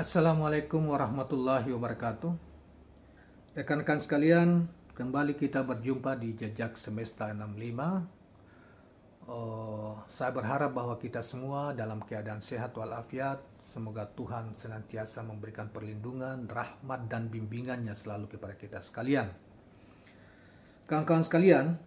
Assalamualaikum warahmatullahi wabarakatuh. Rekan-rekan sekalian, kembali kita berjumpa di Jejak Semesta 65. Saya berharap bahwa kita semua dalam keadaan sehat walafiat. Semoga Tuhan senantiasa memberikan perlindungan, rahmat, dan bimbingannya selalu kepada kita sekalian. Kawan-kawan sekalian,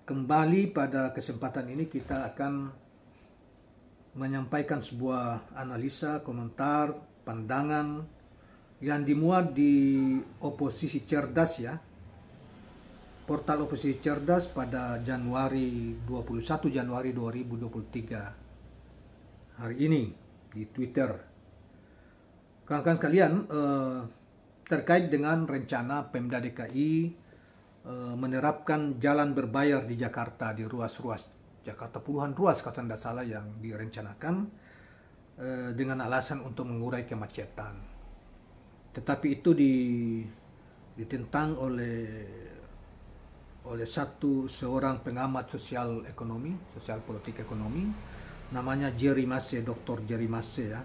kembali pada kesempatan ini kita akan menyampaikan sebuah analisa, komentar, pandangan yang dimuat di Oposisi Cerdas ya. Portal Oposisi Cerdas pada 21 Januari 2023 hari ini di Twitter. Kawan-kawan sekalian, terkait dengan rencana Pemda DKI menerapkan jalan berbayar di Jakarta, di ruas-ruas Jakarta, puluhan ruas kalau tidak salah yang direncanakan dengan alasan untuk mengurai kemacetan. Tetapi itu ditentang oleh seorang pengamat sosial politik ekonomi, namanya Jerry Masse, Dr. Jerry Masse ya,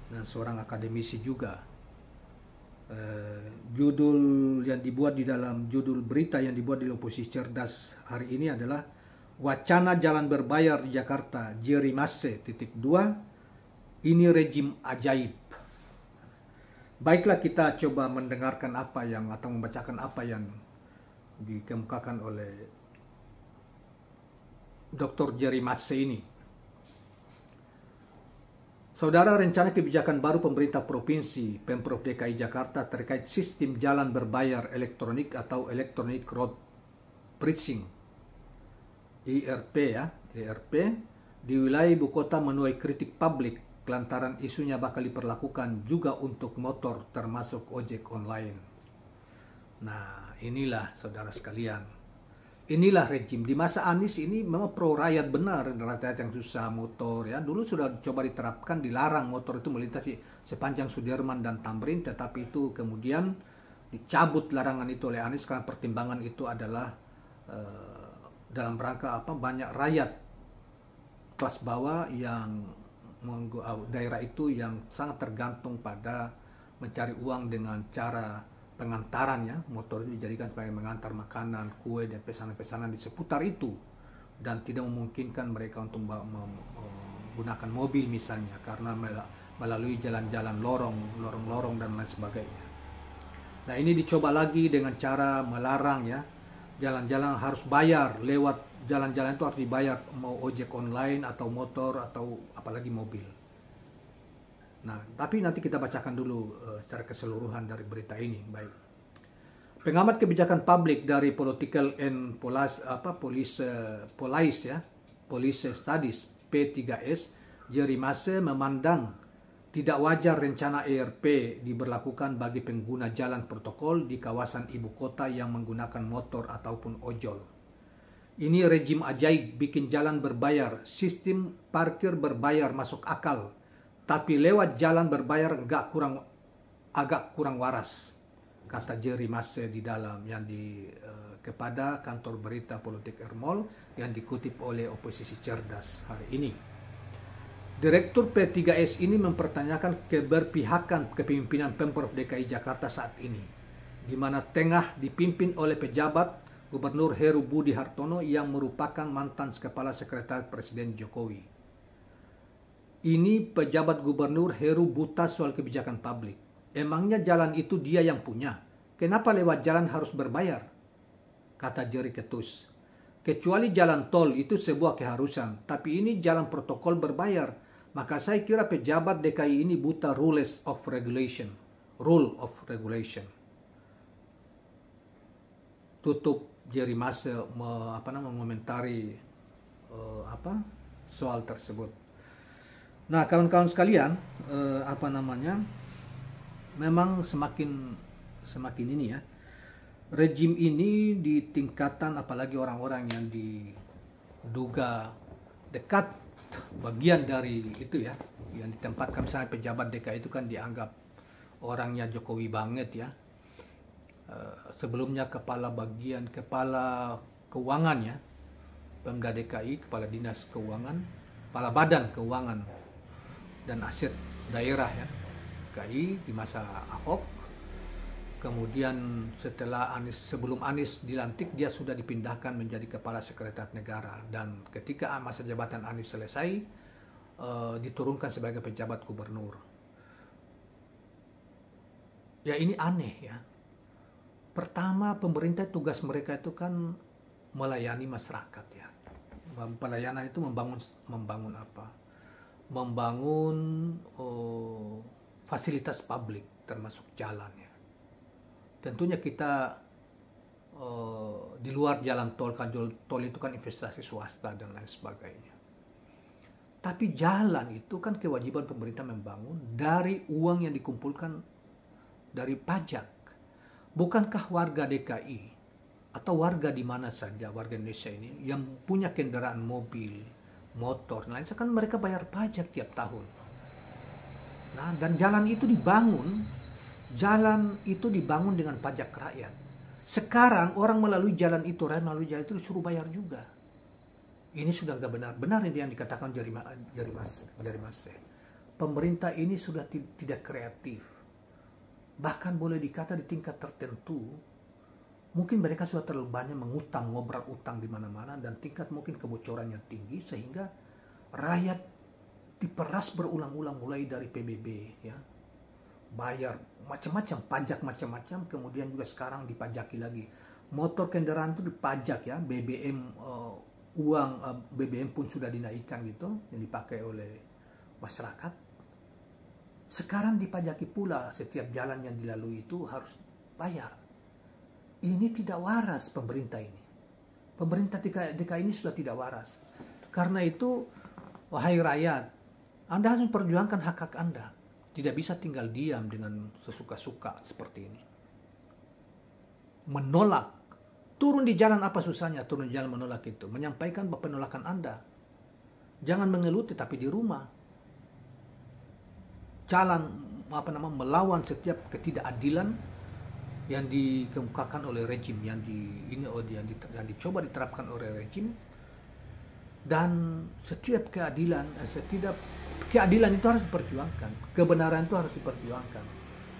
dan seorang akademisi juga. Judul berita yang dibuat di Oposisi Cerdas hari ini adalah Wacana Jalan Berbayar di Jakarta, Jerry Masse, ini rejim ajaib. Baiklah, kita coba mendengarkan atau membacakan apa yang dikemukakan oleh Dr. Jerry Masse ini. Saudara, rencana kebijakan baru pemerintah provinsi Pemprov DKI Jakarta terkait sistem jalan berbayar elektronik atau Electronic Road Pricing ERP di wilayah ibu kota menuai kritik publik lantaran isunya bakal diperlakukan juga untuk motor termasuk ojek online. Nah, inilah saudara sekalian. Inilah rejim di masa Anies ini memang pro rakyat benar, rakyat yang susah motor ya. Dulu sudah coba diterapkan, dilarang motor itu melintasi sepanjang Sudirman dan Tamrin, tetapi itu kemudian dicabut larangan itu oleh Anies karena pertimbangan itu adalah dalam rangka banyak rakyat kelas bawah yang daerah itu yang sangat tergantung pada mencari uang dengan cara pengantaran ya. Motor itu dijadikan sebagai mengantar makanan, kue, dan pesanan-pesanan di seputar itu, dan tidak memungkinkan mereka untuk menggunakan mobil misalnya karena melalui jalan-jalan lorong-lorong dan lain sebagainya. Nah, ini dicoba lagi dengan cara melarang ya, jalan-jalan harus bayar, lewat jalan-jalan itu harus dibayar, mau ojek online atau motor atau apalagi mobil. Nah, tapi nanti kita bacakan dulu secara keseluruhan dari berita ini. Baik. Pengamat kebijakan publik dari Political and Policy Studies P3S, Jerry Masse memandang tidak wajar rencana ERP diberlakukan bagi pengguna jalan protokol di kawasan ibu kota yang menggunakan motor ataupun ojol. Ini rejim ajaib, bikin jalan berbayar, sistem parkir berbayar masuk akal, tapi lewat jalan berbayar agak kurang waras, kata Jerry Masse di dalam kepada kantor berita Politik Ermol yang dikutip oleh Oposisi Cerdas hari ini. Direktur P3S ini mempertanyakan keberpihakan kepemimpinan Pemprov DKI Jakarta saat ini, di mana tengah dipimpin oleh pejabat Gubernur Heru Budi Hartono yang merupakan mantan Kepala Sekretariat Presiden Jokowi. Ini pejabat gubernur Heru buta soal kebijakan publik. Emangnya jalan itu dia yang punya? Kenapa lewat jalan harus berbayar? Kata Jerry ketus. Kecuali jalan tol itu sebuah keharusan, tapi ini jalan protokol berbayar. Maka saya kira pejabat DKI ini buta rule of regulation. Tutup Jerry Masse mengomentari soal tersebut. Nah, kawan-kawan sekalian, memang semakin ini ya, rejim ini di tingkatan apalagi orang-orang yang diduga dekat bagian dari itu ya, yang ditempatkan misalnya pejabat DKI itu kan dianggap orangnya Jokowi banget ya. Sebelumnya kepala keuangan ya, Pemda DKI, kepala dinas keuangan, kepala badan keuangan dan aset daerah ya, DKI di masa Ahok. Kemudian sebelum Anies dilantik, dia sudah dipindahkan menjadi Kepala Sekretariat Negara, dan ketika masa jabatan Anies selesai, diturunkan sebagai pejabat gubernur. Ya, ini aneh ya. Pertama, pemerintah tugas mereka itu kan melayani masyarakat ya. Pelayanan itu membangun apa? Membangun fasilitas publik termasuk jalan ya. Tentunya kita di luar jalan tol, kan tol itu kan investasi swasta dan lain sebagainya. Tapi jalan itu kan kewajiban pemerintah membangun dari uang yang dikumpulkan dari pajak. Bukankah warga DKI atau warga di mana saja, warga Indonesia ini yang punya kendaraan mobil, motor, dan lain, kan mereka bayar pajak tiap tahun. Nah, dan jalan itu dibangun dengan pajak rakyat. Sekarang orang melalui jalan itu, disuruh bayar juga. Ini sudah nggak benar ini yang dikatakan Jerry Masse. Pemerintah ini sudah tidak kreatif. Bahkan boleh dikata di tingkat tertentu, mungkin mereka sudah terlalu banyak ngobrol utang di mana-mana, dan tingkat mungkin kebocorannya tinggi, sehingga rakyat diperas berulang-ulang, mulai dari PBB ya, bayar macam-macam, pajak macam-macam, kemudian juga sekarang dipajaki lagi. Motor kendaraan itu dipajak ya, BBM, uang BBM pun sudah dinaikkan gitu, yang dipakai oleh masyarakat. Sekarang dipajaki pula, setiap jalan yang dilalui itu harus bayar. Ini tidak waras pemerintah ini. Pemerintah DKI ini sudah tidak waras. Karena itu, wahai rakyat, Anda harus memperjuangkan hak-hak Anda. Tidak bisa tinggal diam dengan sesuka-suka seperti ini. Menolak. Turun di jalan, apa susahnya turun di jalan menolak itu? Menyampaikan penolakan Anda. Jangan mengeluh tetapi di rumah. Melawan setiap ketidakadilan yang dikemukakan oleh rejim, yang dicoba diterapkan oleh rejim. Dan setiap keadilan itu harus diperjuangkan, kebenaran itu harus diperjuangkan.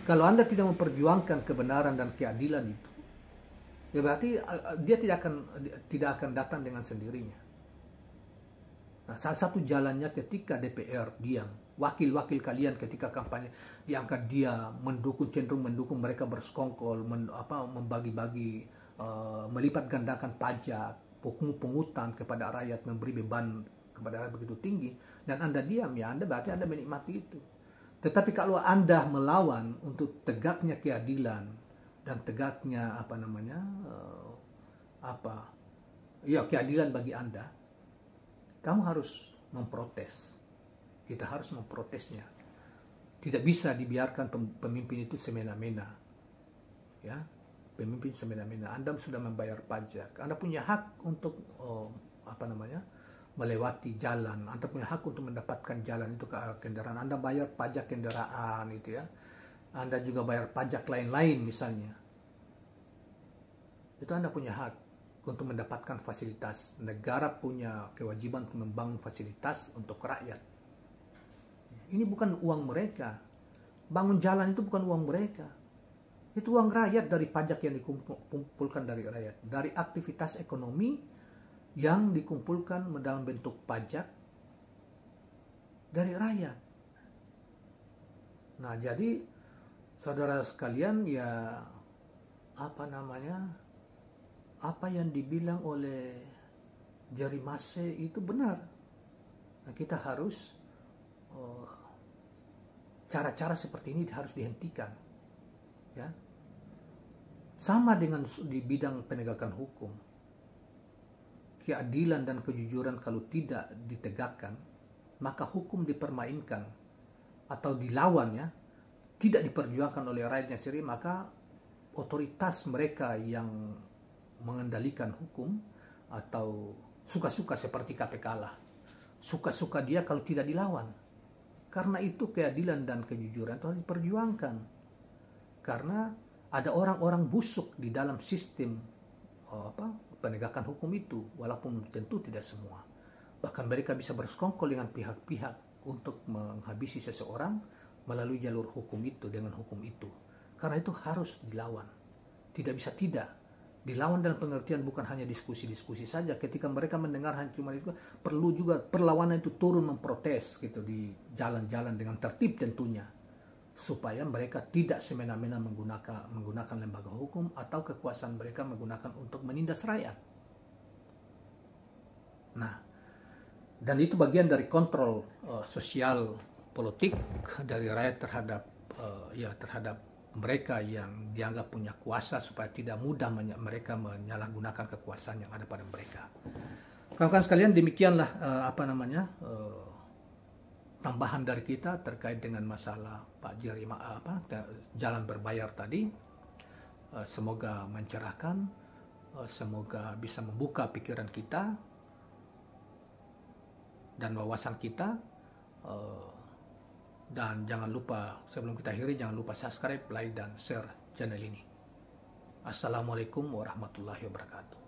Kalau Anda tidak memperjuangkan kebenaran dan keadilan itu, ya berarti dia tidak akan datang dengan sendirinya. Nah, salah satu jalannya ketika DPR diam, wakil-wakil kalian ketika kampanye diangkat dia cenderung mendukung mereka bersekongkol, membagi-bagi, melipat gandakan pajak, pungutan kepada rakyat, memberi beban kepada rakyat begitu tinggi, dan Anda diam, ya berarti Anda menikmati itu. Tetapi kalau Anda melawan untuk tegaknya keadilan dan tegaknya keadilan bagi Anda, kamu harus memprotes. Kita harus memprotesnya. Tidak bisa dibiarkan pemimpin itu semena-mena. Ya, pemimpin semena-mena. Anda sudah membayar pajak. Anda punya hak untuk melewati jalan. Anda punya hak untuk mendapatkan jalan itu ke kendaraan. Anda bayar pajak kendaraan itu ya. Anda juga bayar pajak lain-lain misalnya. Itu Anda punya hak untuk mendapatkan fasilitas. Negara punya kewajiban untuk membangun fasilitas untuk rakyat. Ini bukan uang mereka. Bangun jalan itu bukan uang mereka. Itu uang rakyat, dari pajak yang dikumpulkan dari rakyat. Dari aktivitas ekonomi yang dikumpulkan dalam bentuk pajak dari rakyat. Nah, jadi saudara sekalian, ya apa yang dibilang oleh Jerry Masse itu benar. Nah, kita harus cara-cara seperti ini harus dihentikan. Ya. Sama dengan di bidang penegakan hukum. Keadilan dan kejujuran kalau tidak ditegakkan, maka hukum dipermainkan atau dilawan ya, tidak diperjuangkan oleh rakyatnya sendiri, maka otoritas mereka yang mengendalikan hukum atau suka-suka seperti KPK lah. Suka-suka dia kalau tidak dilawan. Karena itu keadilan dan kejujuran itu harus diperjuangkan. Karena ada orang-orang busuk di dalam sistem penegakan hukum itu, walaupun tentu tidak semua. Bahkan mereka bisa bersekongkol dengan pihak-pihak untuk menghabisi seseorang melalui jalur hukum itu, dengan hukum itu. Karena itu harus dilawan. Tidak bisa tidak. Dilawan dalam pengertian bukan hanya diskusi-diskusi saja. Ketika mereka mendengar hanya cuma itu, perlu juga perlawanan itu turun memprotes gitu di jalan-jalan dengan tertib tentunya, supaya mereka tidak semena-mena menggunakan lembaga hukum atau kekuasaan mereka menggunakan untuk menindas rakyat. Nah, dan itu bagian dari kontrol sosial politik dari rakyat terhadap mereka yang dianggap punya kuasa, supaya tidak mudah mereka menyalahgunakan kekuasaan yang ada pada mereka. Kawan-kawan sekalian, demikianlah tambahan dari kita terkait dengan masalah Pak Jerry jalan berbayar tadi. Semoga mencerahkan, semoga bisa membuka pikiran kita dan wawasan kita. Dan jangan lupa, sebelum kita akhiri, jangan lupa subscribe, like, dan share channel ini. Assalamualaikum warahmatullahi wabarakatuh.